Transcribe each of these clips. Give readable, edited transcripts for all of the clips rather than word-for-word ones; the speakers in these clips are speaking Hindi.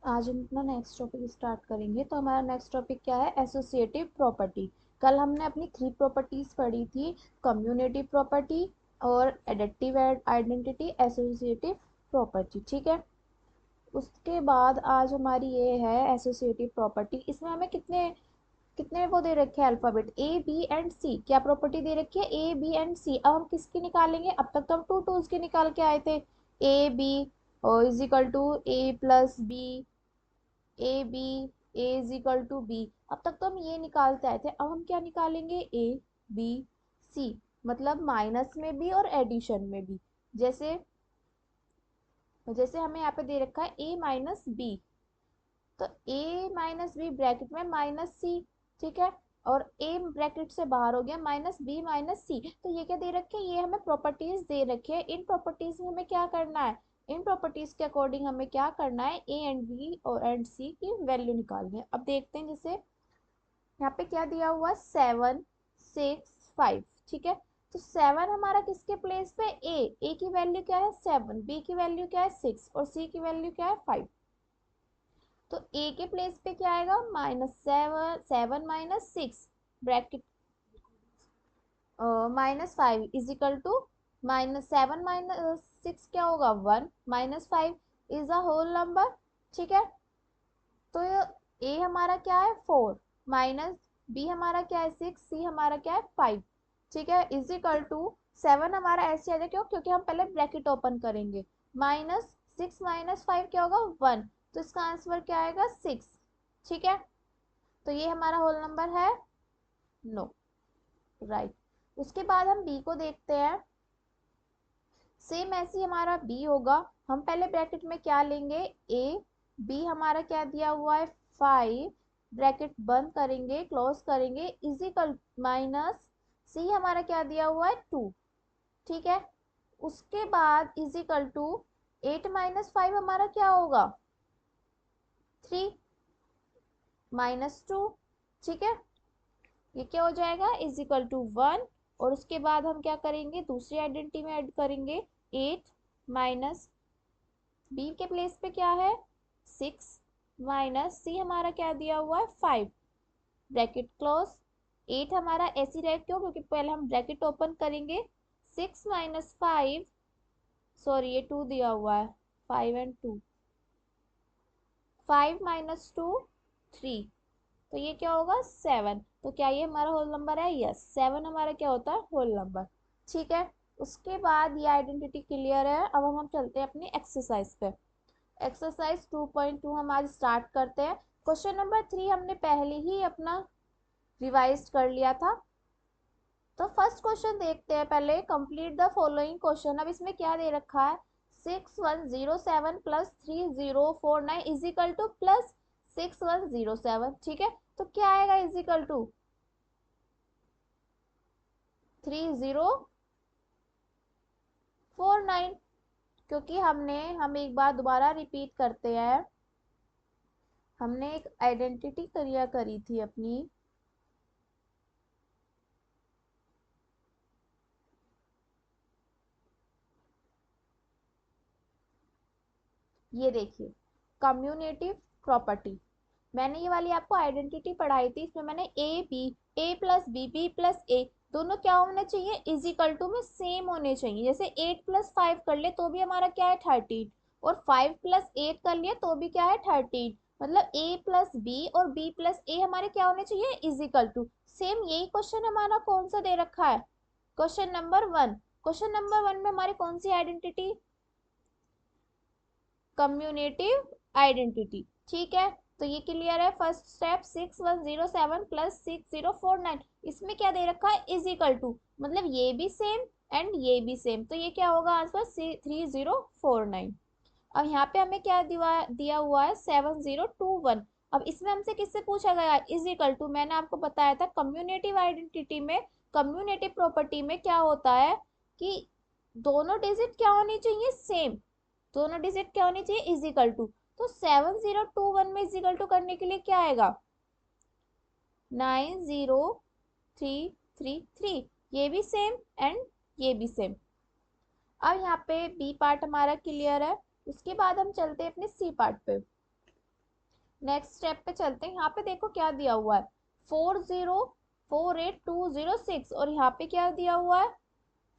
आज हम अपना नेक्स्ट टॉपिक स्टार्ट करेंगे। तो हमारा नेक्स्ट टॉपिक क्या है? Associative property. कल हमने अपनी 3 प्रॉपर्टीज पढ़ी थी, कम्युनेटिव प्रॉपर्टी और एडिटिव आइडेंटिटी, एसोसिएटिव प्रॉपर्टी। ठीक है, उसके बाद आज हमारी ये है एसोसिएटिव प्रॉपर्टी। इसमें हमें कितने कितने वो दे रखे हैं अल्फाबेट ए बी एंड सी। क्या प्रॉपर्टी दे रखी है? ए बी एंड सी। अब हम किसकी निकालेंगे? अब तक तो हम टू टूज के निकाल के आए थे। A B is equal to A plus B, A B, A is equal to B. अब तक तो हम ये निकालते आए थे। अब हम क्या निकालेंगे? ए बी सी, मतलब माइनस में भी और एडिशन में भी। जैसे जैसे हमें यहाँ पे दे रखा है ए माइनस बी, तो ए माइनस बी ब्रैकेट में माइनस सी। ठीक है, और ए ब्रैकेट से बाहर हो गया माइनस बी माइनस सी। तो ये क्या दे रखे हैं? ये हमें प्रॉपर्टीज दे रखे हैं। इन प्रॉपर्टीज में हमें क्या करना है? इन प्रॉपर्टीज के अकॉर्डिंग हमें क्या करना है? ए एंड बी और एंड सी की वैल्यू निकालनी है। अब देखते हैं, जैसे यहाँ पे क्या दिया हुआ है? 7 6 5। ठीक है, तो 7 हमारा किसके प्लेस पे? ए की वैल्यू क्या है? 7, बी की वैल्यू क्या है? 6 और सी की वैल्यू क्या है? 5। तो ए के प्लेस पे क्या आएगा? -7, 7 minus 6 bracket -5 is equal to -7 minus 6 क्या होगा? 1 -5 इज अ होल नंबर। ठीक है, तो ए हमारा क्या है? 4 माइनस बी हमारा क्या है? 6, सी हमारा क्या है? 5। ठीक है, इज इक्वल टू 7 हमारा ऐसे आ जाए, क्यों? क्योंकि हम पहले ब्रैकेट ओपन करेंगे। -6 माइनस 5 क्या होगा? 1। तो इसका आंसर क्या आएगा? 6। ठीक है, तो ये हमारा होल नंबर है? No, right. उसके बाद हम बी को देखते हैं। सेम ऐसे ही हमारा बी होगा। हम पहले ब्रैकेट में क्या लेंगे? ए, बी हमारा क्या दिया हुआ है? 5, ब्रैकेट बंद करेंगे, क्लोज करेंगे, इजिकल माइनस सी हमारा क्या दिया हुआ है? 2। ठीक है, उसके बाद इजिकल टू 8 माइनस 5 हमारा क्या होगा? 3 -2। ठीक है, ये क्या हो जाएगा? Is equal to 1। और उसके बाद हम क्या करेंगे? दूसरी आइडेंटिटी में ऐड करेंगे 8 माइनस बी के प्लेस पे क्या है? 6 माइनस सी हमारा क्या दिया हुआ है? 5, ब्रैकेट क्लोज। 8 हमारा ऐसी रहे, क्यों? क्योंकि पहले हम ब्रैकेट ओपन करेंगे। 6 माइनस 5, सॉरी ये 2 दिया हुआ है, 5 एंड 2, 5 माइनस 2 3। तो ये क्या होगा? 7। तो क्या ये हमारा होल नंबर है? यस, 7 हमारा क्या होता है? Whole number. ठीक है, उसके बाद ये आइडेंटिटी क्लियर है। अब हम चलते हैं अपनी एक्सरसाइज पे। एक्सरसाइज 2.2 हम आज स्टार्ट करते हैं। क्वेश्चन नंबर 3 हमने पहले ही अपना रिवाइज कर लिया था। तो फर्स्ट क्वेश्चन देखते हैं पहले। Complete the following question. अब इसमें क्या दे रखा है? 6107 plus 3049 is equal to plus 6107। ठीक है, तो क्या आएगा? Is equal to 3049। क्योंकि हम एक बार दोबारा रिपीट करते हैं। हमने एक आइडेंटिटी क्रिया करी थी अपनी। ये देखिए, कम्युनेटिव प्रॉपर्टी। मैंने ये वाली आपको आइडेंटिटी पढ़ाई थी। इसमें मैंने ए प्लस बी प्लस ए दोनों क्या होने चाहिए? इज इक्वल टू में सेम होने चाहिए। जैसे 8 प्लस 5 कर ले तो भी हमारा क्या है? 13। और 5 प्लस 8 कर लिए तो भी क्या है? 13। मतलब ए प्लस बी और बी प्लस ए हमारे क्या होने चाहिए? Is equal to same. यही क्वेश्चन हमारा कौन सा दे रखा है? Question number 1। क्वेश्चन नंबर 1 में हमारी कौन सी आइडेंटिटी? कम्युनेटिव आइडेंटिटी। ठीक है, तो ये क्लियर है। फर्स्ट स्टेप 6107 प्लस 6049, इसमें क्या दे रखा है? इज इक्वल टू, मतलब ये भी सेम एंड ये भी सेम। तो ये क्या होगा आंसर? 3049। अब यहाँ पे हमें क्या दिया हुआ है? 7021। अब इसमें हमसे किससे पूछा गया? Is equal to. मैंने आपको बताया था कम्युनेटिव आइडेंटिटी में, कम्युनेटिव प्रॉपर्टी में क्या होता है कि दोनों डिजिट क्या होनी चाहिए? सेम। दोनों डिजिट क्या होनी चाहिए? Is equal to. तो 7021 में इज इक्वल टू करने के लिए क्या आएगा? 90333। ये भी सेम एंड ये भी सेम। अब यहाँ पे बी पार्ट हमारा क्लियर है। उसके बाद हम चलते हैं अपने सी पार्ट पे। नेक्स्ट स्टेप पे चलते हैं। यहाँ पे देखो क्या दिया हुआ है, 4048206, और यहाँ पे क्या दिया हुआ है,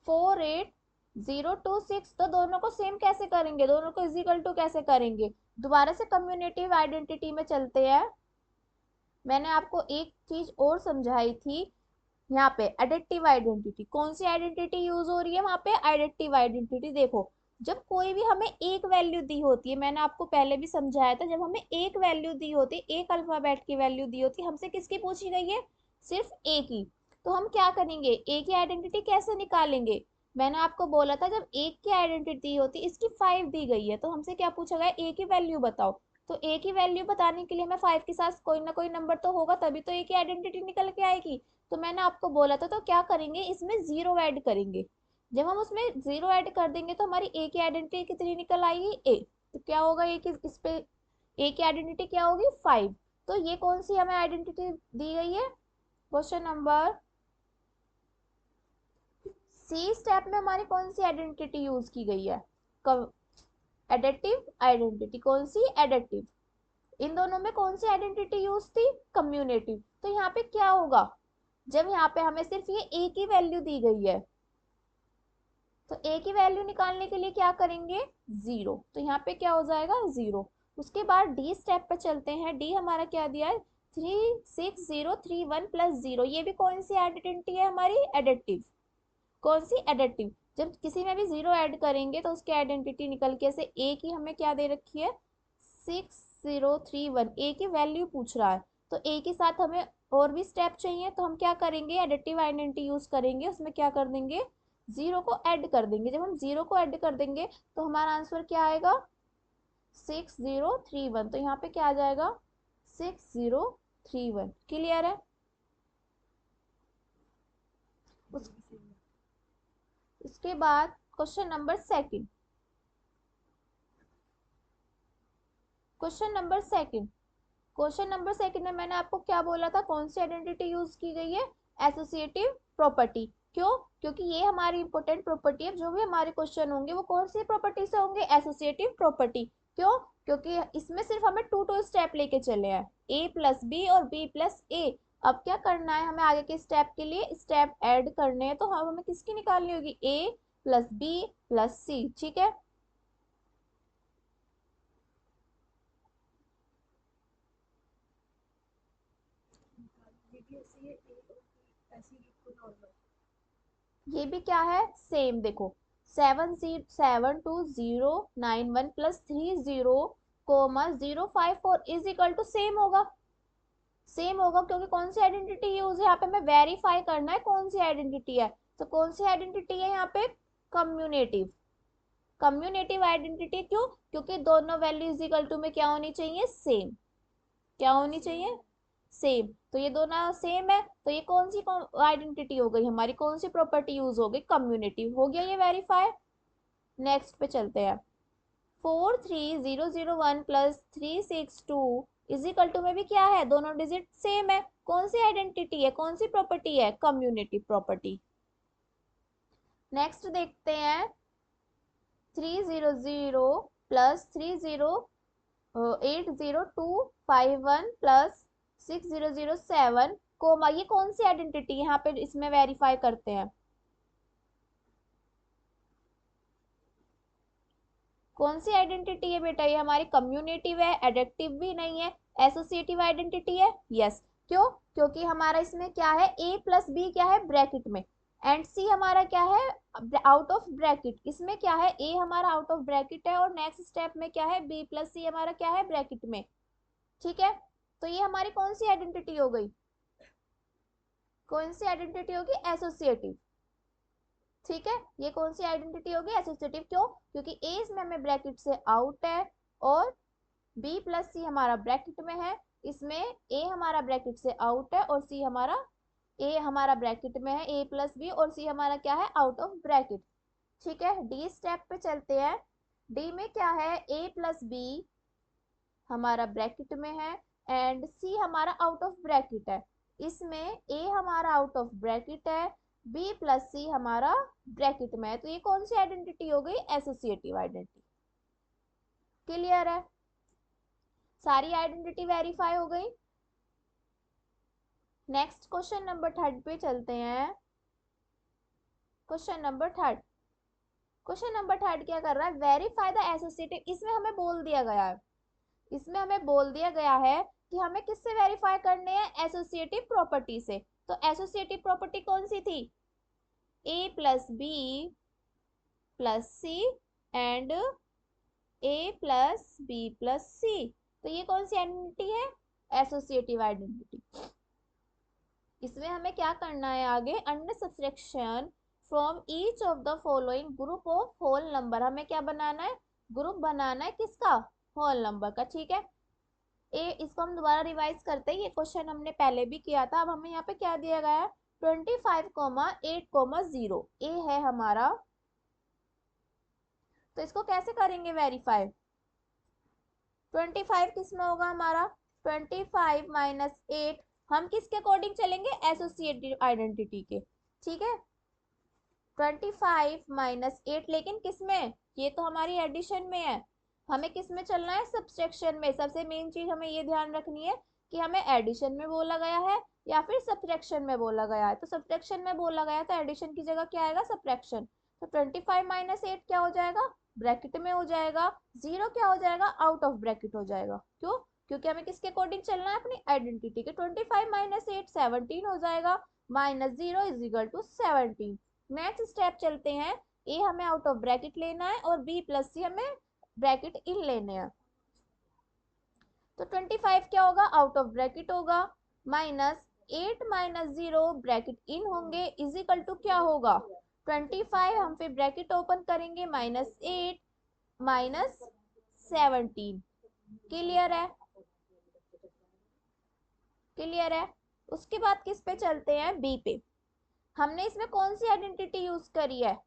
48026। तो दोनों को सेम कैसे करेंगे, दोनों को इज इक्वल टू कैसे करेंगे, दोबारा से कम्युनेटिव आइडेंटिटी में चलते हैं। मैंने आपको एक चीज और समझाई थी, यहाँ पे एडिटिव आइडेंटिटी, कौन सी आइडेंटिटी यूज हो रही है वहां पे, एडिटिव आइडेंटिटी। देखो जब कोई भी हमें एक वैल्यू दी होती है, मैंने आपको पहले भी समझाया था, जब हमें एक वैल्यू दी होती है, एक अल्फाबेट की वैल्यू दी होती है, हमसे किसकी पूछी गई है, सिर्फ ए की। तो हम क्या करेंगे, ए की आइडेंटिटी कैसे निकालेंगे, मैंने आपको बोला था जब एक की आइडेंटिटी होती है, इसकी 5 दी गई है, तो हमसे क्या पूछा गया, ए की वैल्यू बताओ। तो ए की वैल्यू बताने के लिए हमें 5 के साथ कोई ना कोई नंबर तो होगा, तभी तो ए की आइडेंटिटी निकल के आएगी। तो मैंने आपको बोला था, तो क्या करेंगे, इसमें जीरो ऐड करेंगे। जब हम उसमें जीरो ऐड कर देंगे तो हमारी ए की आइडेंटिटी कितनी निकल आएगी, ए। तो क्या होगा, ए की इस पे ए की आइडेंटिटी क्या होगी, 5। तो ये कौन सी हमें आइडेंटिटी दी गई है, क्वेश्चन नंबर सी स्टेप में हमारी कौन सी आइडेंटिटी यूज की गई है, एडिटिव आइडेंटिटी। कौन सी, एडिटिव। इन दोनों में कौन सी आइडेंटिटी यूज थी, कम्युनेटिव। तो यहाँ पे क्या होगा, जब यहाँ पे हमें सिर्फ ये ए की वैल्यू दी गई है, तो ए की वैल्यू निकालने के लिए क्या करेंगे, जीरो। तो यहाँ पे क्या हो जाएगा, जीरो। उसके बाद डी स्टेप पे चलते हैं। डी हमारा क्या दिया है, 36031 प्लस जीरो। ये भी कौन सी आइडेंटिटी है हमारी, एडिटिव। कौन सी, एडिटिव। जब किसी में भी जीरो ऐड करेंगे तो उसकी आइडेंटिटी निकल के, से ए की हमें क्या दे रखी है, 6031, ए की वैल्यू पूछ रहा है। तो ए के साथ हमें और भी स्टेप चाहिए, तो हम क्या करेंगे, एडिटिव आइडेंटिटी यूज करेंगे, उसमें क्या कर देंगे, जीरो को ऐड कर देंगे। जब हम जीरो को ऐड कर देंगे तो हमारा आंसर क्या आएगा, 6031। तो यहाँ पे क्या आ जाएगा, 6031। क्लियर है। उस, उसके बाद question number second, question number second, question number second में मैंने आपको क्या बोला था, कौन सी आइडेंटिटी यूज की गई है, एसोसिएटिव प्रॉपर्टी। क्यों, क्योंकि ये हमारी इंपॉर्टेंट प्रॉपर्टी है, जो भी हमारे क्वेश्चन होंगे वो कौन सी प्रॉपर्टी से होंगे, एसोसिएटिव प्रॉपर्टी। क्यों, क्योंकि इसमें सिर्फ हमें टू टू स्टेप लेके चले हैं, ए प्लस बी और बी प्लस ए। अब क्या करना है हमें, आगे के स्टेप के लिए स्टेप ऐड करने हैं, तो हमें किसकी निकालनी होगी, A plus B plus C. ठीक है, ये भी क्या है, सेम। देखो 7272091 plus 30,054 is equal to same होगा, सेम होगा। क्योंकि कौन सी आइडेंटिटी यूज है यहाँ पे, हमें वेरीफाई करना है कौन सी आइडेंटिटी है। तो कौन सी आइडेंटिटी है यहाँ पे, कम्युनेटिव। कम्युनेटिव आइडेंटिटी क्यों, क्योंकि दोनों वैल्यू इज इक्वल टू में क्या होनी चाहिए, सेम। क्या होनी चाहिए, सेम। तो ये दोनों सेम है, तो ये कौन सी आइडेंटिटी हो गई हमारी, कौन सी प्रॉपर्टी यूज हो गई, कम्युनेटिव। हो गया ये वेरीफाई। नेक्स्ट पे चलते हैं। 43001 प्लस 362 इज इक्वल टू में भी क्या है, दोनों डिजिट सेम है। कौन सी आइडेंटिटी है, कौन सी प्रॉपर्टी है, कम्युनेटिव प्रॉपर्टी। नेक्स्ट देखते हैं, 300 प्लस 30,80251 प्लस 6007 कोमा, ये कौन सी आइडेंटिटी यहाँ पे इसमें वेरीफाई करते हैं, कौन सी आइडेंटिटी है बेटा, ये हमारी कम्युनेटिव है, एडेक्टिव भी नहीं है, एसोसिएटिव आइडेंटिटी है। यस, क्यों, क्योंकि हमारा इसमें क्या है, ए प्लस बी क्या है, ब्रैकेट में, एंड सी हमारा क्या है, आउट ऑफ ब्रैकेट। इसमें क्या है, ए हमारा आउट ऑफ ब्रैकेट है, और नेक्स्ट स्टेप में क्या है, बी प्लस सी हमारा क्या है, ब्रैकेट में। ठीक है, तो ये हमारी कौन सी आइडेंटिटी हो गई, कौन सी आइडेंटिटी होगी, एसोसिएटिव। ठीक है, ये कौन सी आइडेंटिटी होगी, एसोसिएटिव। क्यों, क्योंकि ए इसमें हमें ब्रैकेट से आउट है, और बी प्लस सी हमारा ब्रैकेट में है। इसमें ए हमारा ब्रैकेट से आउट है, और सी हमारा, ए हमारा ब्रैकेट में है, ए प्लस बी, और सी हमारा क्या है, आउट ऑफ ब्रैकेट। ठीक है, डी स्टेप पे चलते हैं। डी में क्या है, ए प्लस बी हमारा ब्रैकेट में है, एंड सी हमारा आउट ऑफ ब्रैकेट है। इसमें ए हमारा आउट ऑफ ब्रैकेट है, बी प्लस सी हमारा ब्रैकेट में है। तो ये कौन सी आइडेंटिटी हो गई, एसोसिएटिव आइडेंटिटी। क्लियर है। सारी आइडेंटिटी वेरीफाई हो गई। नेक्स्ट क्वेश्चन नंबर 3 पे चलते हैं। क्वेश्चन नंबर 3, क्वेश्चन नंबर 3 क्या कर रहा है, वेरीफाई द एसोसिएटिव। इसमें हमें बोल दिया गया है, इसमें हमें बोल दिया गया है कि हमें किससे वेरीफाई करने हैं, एसोसिएटिव प्रॉपर्टी से। तो एसोसिएटिव प्रॉपर्टी कौन सी थी, A plus B plus C and A plus B plus C. तो ये कौन सी आइडेंटिटी है, एसोसिएटिव आइडेंटिटी। इसमें हमें क्या करना है आगे, under subtraction from each of the following group of whole number. हमें क्या बनाना है, ग्रुप बनाना है किसका, होल नंबर का। ठीक है, ए इसको हम दोबारा रिवाइज करते हैं, ये क्वेश्चन हमने पहले भी किया था। अब हमें यहाँ पे क्या दिया गया है, 25,8,0 ए है हमारा। तो इसको कैसे करेंगे वेरीफाई, 25 किस में होगा हमारा, 25 माइनस 8। हम किसके अकॉर्डिंग चलेंगे, एसोसिएटिव आइडेंटिटी के। ठीक है, 25 माइनस 8, लेकिन किस में, ये तो हमारी एडिशन में है, हमें किस में चलना है, सब्सट्रैक्शन में। सबसे मेन चीज हमें ये ध्यान रखनी है कि हमें एडिशन में बोला गया है या फिर सब्सट्रैक्शन में बोला गया है। तो सब्सट्रैक्शन में बोला गया है तो एडिशन की जगह क्या आएगा, सब्सट्रैक्शन। तो 25 माइनस 8 क्या हो जाएगा, ब्रैकेट में हो जाएगा। 0 क्या हो जाएगा, आउट ऑफ ब्रैकेट हो जाएगा। क्यों, क्योंकि हमें किसके अकॉर्डिंग चलना है, अपनी आइडेंटिटी के। 25 माइनस 8 17 हो जाएगा, minus 0 is equal to 17। Next step चलते हैं, ए हमें आउट ऑफ ब्रैकेट लेना है और बी प्लस सी हमें ब्रैकेट इन लेने हैं। तो 25 क्या होगा, आउट ऑफ ब्रैकेट होगा, माइनस 8 माइनस 0 ब्रैकेट इन होंगे, इज इक्वल टू क्या होगा, 25 हम फिर ब्रैकेट ओपन करेंगे, माइनस 8 माइनस 17। क्लियर है, क्लियर है। उसके बाद किस पे चलते हैं, बी पे। हमने इसमें कौन सी आइडेंटिटी यूज करी है,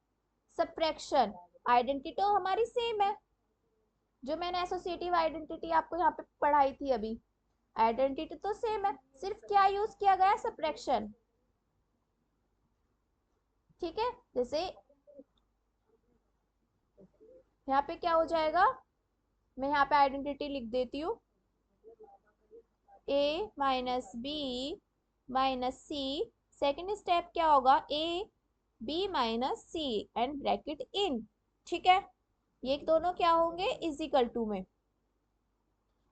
सब्ट्रैक्शन। आइडेंटिटी तो हमारी सेम है, जो मैंने एसोसिएटिव आइडेंटिटी आपको यहाँ पे पढ़ाई थी अभी, आइडेंटिटी तो सेम है, सिर्फ क्या यूज किया गया, सब्ट्रैक्शन। ठीक है, जैसे यहाँ पे क्या हो जाएगा, मैं यहाँ पे आइडेंटिटी लिख देती हूँ, A minus B minus C. Second step क्या होगा, A B minus C and bracket in. ठीक है, ये दोनों क्या होंगे, इजिकल टू में,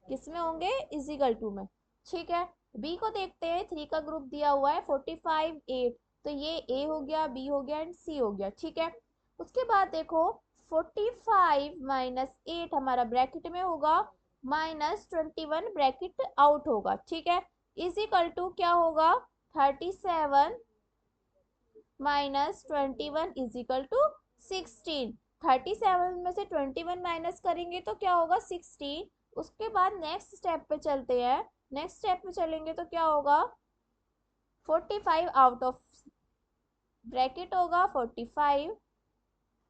किसमें होंगे, इजिकल टू में। ठीक है, बी को देखते हैं, 3 का ग्रुप दिया हुआ है, 45 8। तो ये ए हो गया, बी हो गया एंड सी हो गया। ठीक है, उसके बाद देखो 45 माइनस 8 हमारा ब्रैकेट में होगा, माइनस 21 ब्रैकेट आउट होगा। ठीक है, इजिकल टू क्या होगा, 37 माइनस 21 इजिकल टू 16। 37 में से 21 माइनस करेंगे तो क्या होगा, 16। उसके बाद नेक्स्ट स्टेप पे चलते हैं, नेक्स्ट स्टेप पे चलेंगे तो क्या होगा, 45 आउट ऑफ ब्रैकेट होगा, 45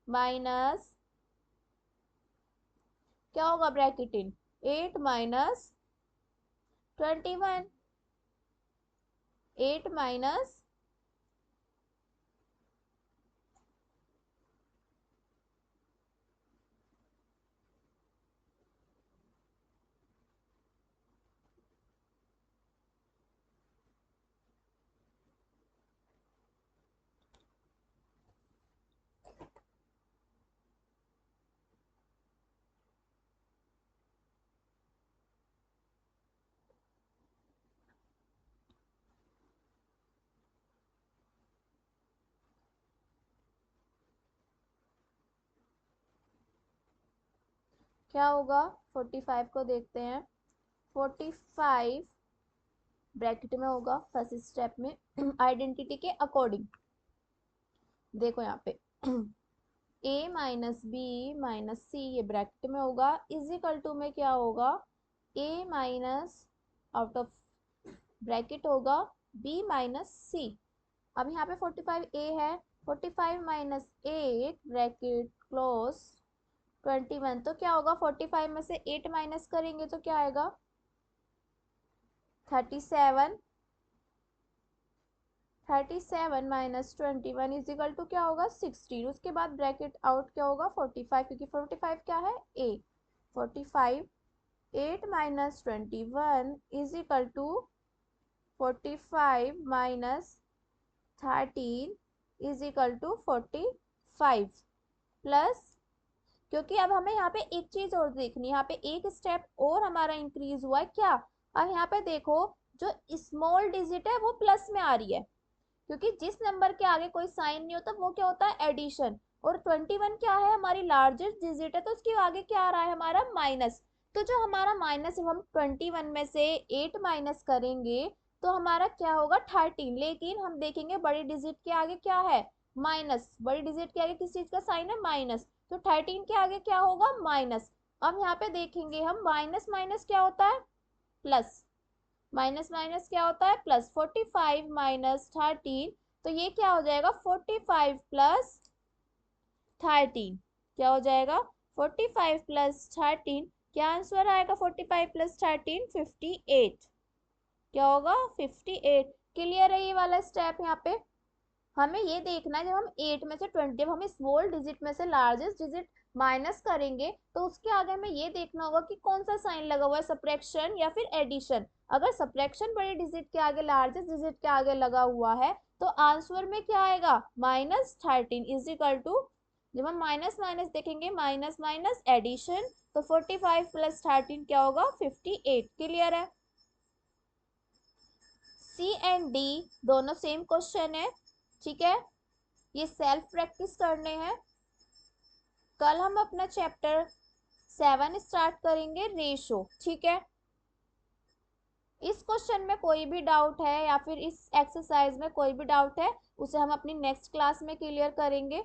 माइनस क्या होगा, ब्रैकेट इन, 8 माइनस 21, 8 माइनस क्या होगा, 45 को देखते हैं, 45 ब्रैकेट में होगा फर्स्ट स्टेप में आइडेंटिटी के अकॉर्डिंग। देखो यहाँ पे ए माइनस बी माइनस सी ये ब्रैकेट में होगा, इजिकल टू में क्या होगा, ए माइनस आउट ऑफ ब्रैकेट होगा, बी माइनस सी। अब यहाँ पे 45 ए है, 45 माइनस 8 ब्रैकेट क्लोज 21। तो क्या होगा, 45 में से 8 माइनस करेंगे तो क्या आएगा, 37। 37 माइनस 21 इजिकल टू क्या होगा, 16। उसके बाद ब्रैकेट आउट क्या होगा, 45, क्योंकि 45 क्या है, A. 45 8 minus 21 is equal to 45 minus 13 is equal to 45 plus, क्योंकि अब हमें यहाँ पे एक चीज और देखनी है, यहाँ पे एक स्टेप और हमारा इंक्रीज हुआ है क्या। अब यहाँ पे देखो, जो स्मॉल डिजिट है वो प्लस में आ रही है, क्योंकि जिस नंबर के आगे कोई साइन नहीं होता वो क्या होता है एडिशन। और 21 क्या है, हमारी लार्जेस्ट डिजिट है, तो उसके आगे क्या आ रहा है हमारा माइनस। तो जो हमारा माइनस, जब हम 21 में से 8 माइनस करेंगे तो हमारा क्या होगा 13, लेकिन हम देखेंगे बड़ी डिजिट के आगे क्या है माइनस, बड़ी डिजिट के आगे किस चीज का साइन है माइनस, तो 13 के आगे क्या होगा माइनस। अब यहाँ पे देखेंगे हम माइनस माइनस क्या होता है प्लस, माइनस माइनस क्या होता है प्लस, 45 माइनस 13, तो ये क्या हो जाएगा 45 प्लस 13, क्या हो जाएगा 45 प्लस 13, क्या आंसर आएगा 45 प्लस 13 58, क्या होगा 58। क्लियर है ये वाला स्टेप। यहाँ पे हमें ये देखना है, जब हम 8 में से 20, जब हम स्मॉल डिजिट में से लार्जेस्ट डिजिट माइनस करेंगे तो उसके आगे हमें ये देखना होगा कि कौन सा साइन लगा हुआ है, सब्ट्रैक्शन या फिर एडिशन। अगर सब्ट्रैक्शन बड़ी डिजिट के आगे लार्जेस्ट डिजिट के आगे लगा हुआ है तो आंसर में क्या आएगा -13 इज इक्वल टू, जब हम माइनस माइनस देखेंगे माइनस माइनस एडिशन, तो 45 प्लस 13 क्या होगा 58। क्लियर है। सी एंड डी दोनों सेम क्वेश्चन है, ठीक है, ये सेल्फ प्रैक्टिस करने हैं। कल हम अपना चैप्टर 7 स्टार्ट करेंगे रेशो, ठीक है। इस क्वेश्चन में कोई भी डाउट है या फिर इस एक्सरसाइज में कोई भी डाउट है, उसे हम अपनी नेक्स्ट क्लास में क्लियर करेंगे।